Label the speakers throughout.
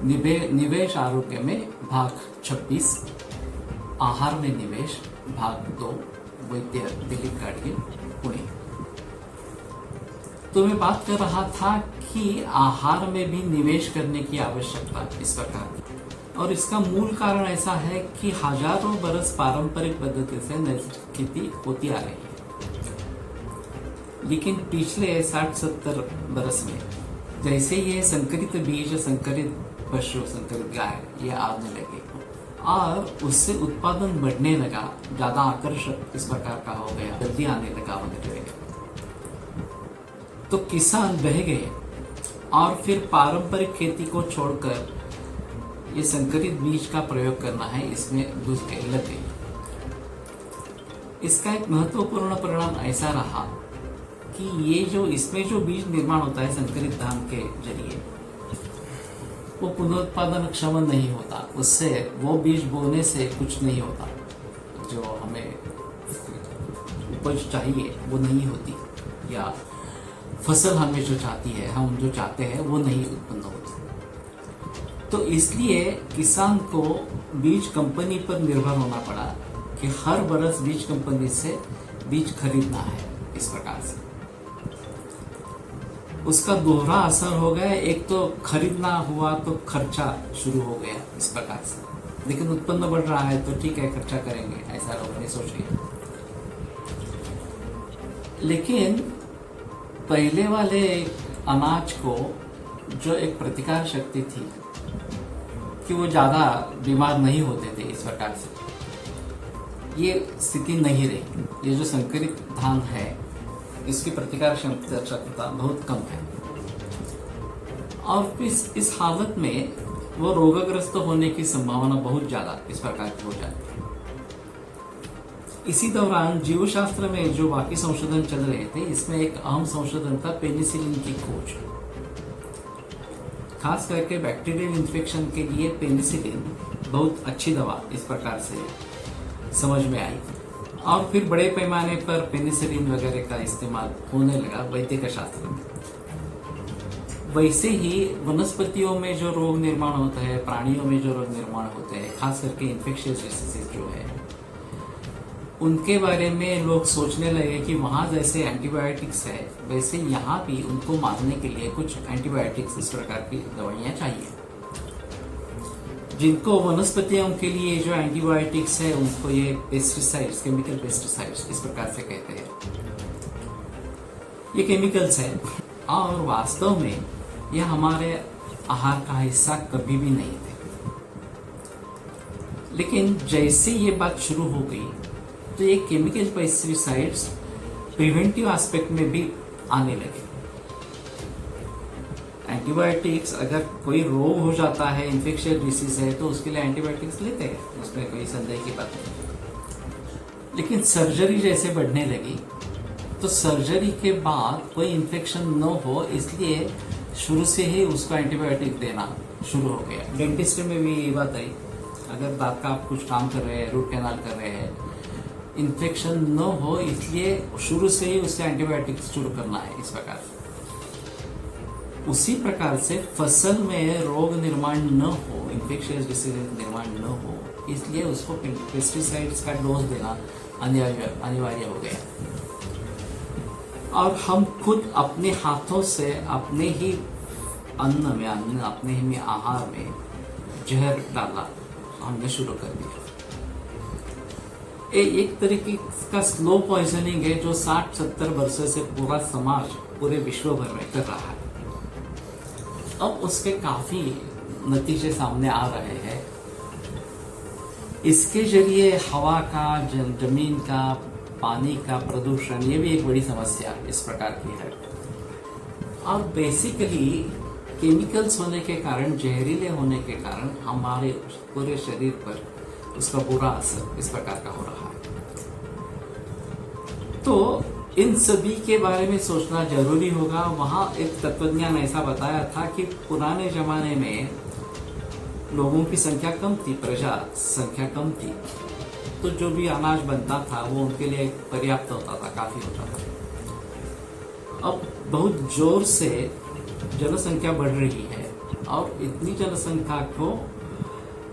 Speaker 1: निवेश आरोग्य में भाग 26, आहार में निवेश भाग 2, वैद्य दिलीप गाडगे, पुणे। तो मैं बात कर रहा था कि आहार में भी निवेश करने की आवश्यकता इस प्रकार की, और इसका मूल कारण ऐसा है कि हजारों बरस पारंपरिक पद्धति से नैसर्गिक खेती होती आ रही है, लेकिन पिछले 60-70 बरस में जैसे ये संकरित बीज, संकरित पशु, संकरित गाय ये आने लगे और उससे उत्पादन बढ़ने लगा, ज्यादा आकर्षक इस प्रकार का हो गया, जल्दी आने लगा वगैरह, तो किसान बह गए और फिर पारंपरिक खेती को छोड़कर ये संकरित बीज का प्रयोग करना है, इसमें घुस गए, लग गए। इसका एक महत्वपूर्ण परिणाम ऐसा रहा कि ये जो इसमें जो बीज निर्माण होता है संकरित धान के जरिए, वो पुनरुत्पादन क्षम नहीं होता, उससे वो बीज बोने से कुछ नहीं होता, जो हमें उपज चाहिए वो नहीं होती, या फसल हमें जो चाहती है, हम जो चाहते हैं वो नहीं उत्पन्न होती। तो इसलिए किसान को बीज कंपनी पर निर्भर होना पड़ा कि हर बरस बीज कंपनी से बीज खरीदना है। इस प्रकार से उसका दोहरा असर हो गया, एक तो खरीदना हुआ तो खर्चा शुरू हो गया इस प्रकार से, लेकिन उत्पन्न बढ़ रहा है तो ठीक है खर्चा करेंगे, ऐसा लोगों ने सोच लिया। लेकिन पहले वाले अनाज को जो एक प्रतिकार शक्ति थी कि वो ज्यादा बीमार नहीं होते थे, इस प्रकार से ये स्थिति नहीं रही। ये जो संकरित धान है इसकी प्रतिकार क्षमता बहुत कम है, और इस हालत में वो रोगग्रस्त होने की संभावना बहुत ज्यादा इस प्रकार की हो जाती है। इसी दौरान जीवशास्त्र में जो बाकी संशोधन चल रहे थे, इसमें एक अहम संशोधन था पेनिसिलिन की खोज। खास करके बैक्टीरियल इन्फेक्शन के लिए पेनिसिलिन बहुत अच्छी दवा इस प्रकार से समझ में आई, और फिर बड़े पैमाने पर पेनिसिलिन वगैरह का इस्तेमाल होने लगा वैद्यक शास्त्र में। वैसे ही वनस्पतियों में जो रोग निर्माण होता है, प्राणियों में जो रोग निर्माण होते हैं, खास करके इन्फेक्शियस डिसीजेज जो है, उनके बारे में लोग सोचने लगे कि वहां जैसे एंटीबायोटिक्स है वैसे यहाँ भी उनको मारने के लिए कुछ एंटीबायोटिक्स इस प्रकार की दवाइयाँ चाहिए, जिनको वनस्पतियों के लिए जो एंटीबायोटिक्स है उनको ये पेस्टिसाइड्स, केमिकल पेस्टिसाइड्स इस प्रकार से कहते हैं। ये केमिकल्स है और वास्तव में यह हमारे आहार का हिस्सा कभी भी नहीं थे। लेकिन जैसे ये बात शुरू हो गई तो ये केमिकल पेस्टिसाइड्स प्रिवेंटिव एस्पेक्ट में भी आने लगे। एंटीबायोटिक्स, अगर कोई रोग हो जाता है, इन्फेक्शियस डिसीज है, तो उसके लिए एंटीबायोटिक्स लेते हैं, उसमें कोई संदेह की बात नहीं। लेकिन सर्जरी जैसे बढ़ने लगी तो सर्जरी के बाद कोई इन्फेक्शन न हो इसलिए शुरू से ही उसको एंटीबायोटिक देना शुरू हो गया। डेंटिस्ट में भी ये बात आई, अगर दांत का आप कुछ काम कर रहे हैं, रूट कैनाल कर रहे हैं, इन्फेक्शन न हो इसलिए शुरू से ही उससे एंटीबायोटिक्स शुरू करना है इस प्रकार से। उसी प्रकार से फसल में रोग निर्माण न हो, इन्फेक्शियस डिसीज निर्माण न हो, इसलिए उसको पेस्टिसाइड्स का डोज देना अनिवार्य हो गया। और हम खुद अपने हाथों से अपने ही अन्न में, अपने ही आहार में जहर डालना हमने शुरू कर दिया। एक तरीके का स्लो पॉइजनिंग है जो 60-70 वर्षों से पूरा समाज पूरे विश्व भर में कर रहा है। अब उसके काफी नतीजे सामने आ रहे हैं। इसके जरिए हवा का, जमीन का, पानी का प्रदूषण, ये भी एक बड़ी समस्या इस प्रकार की है। और बेसिकली केमिकल्स होने के कारण, जहरीले होने के कारण हमारे पूरे शरीर पर उसका बुरा असर इस प्रकार का हो रहा है। तो इन सभी के बारे में सोचना जरूरी होगा। वहां एक तत्वज्ञान ऐसा बताया था कि पुराने जमाने में लोगों की संख्या कम थी, प्रजा संख्या कम थी, तो जो भी अनाज बनता था वो उनके लिए पर्याप्त होता था, काफी होता था। अब बहुत जोर से जनसंख्या बढ़ रही है और इतनी जनसंख्या को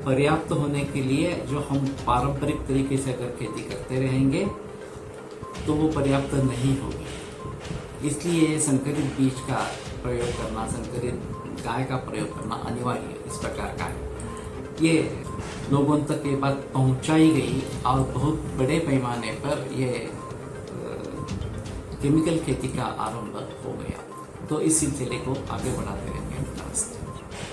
Speaker 1: पर्याप्त होने के लिए जो हम पारंपरिक तरीके से अगर खेती करते रहेंगे तो वो पर्याप्त नहीं होगी। इसलिए संकरित बीज का प्रयोग करना, संकरित गाय का प्रयोग करना अनिवार्य इस प्रकार का है। ये लोगों तक ये बात पहुंचाई गई और बहुत बड़े पैमाने पर ये केमिकल खेती का आरंभ हो गया। तो इस सिलसिले को आगे बढ़ाते रहेंगे। नमस्ते।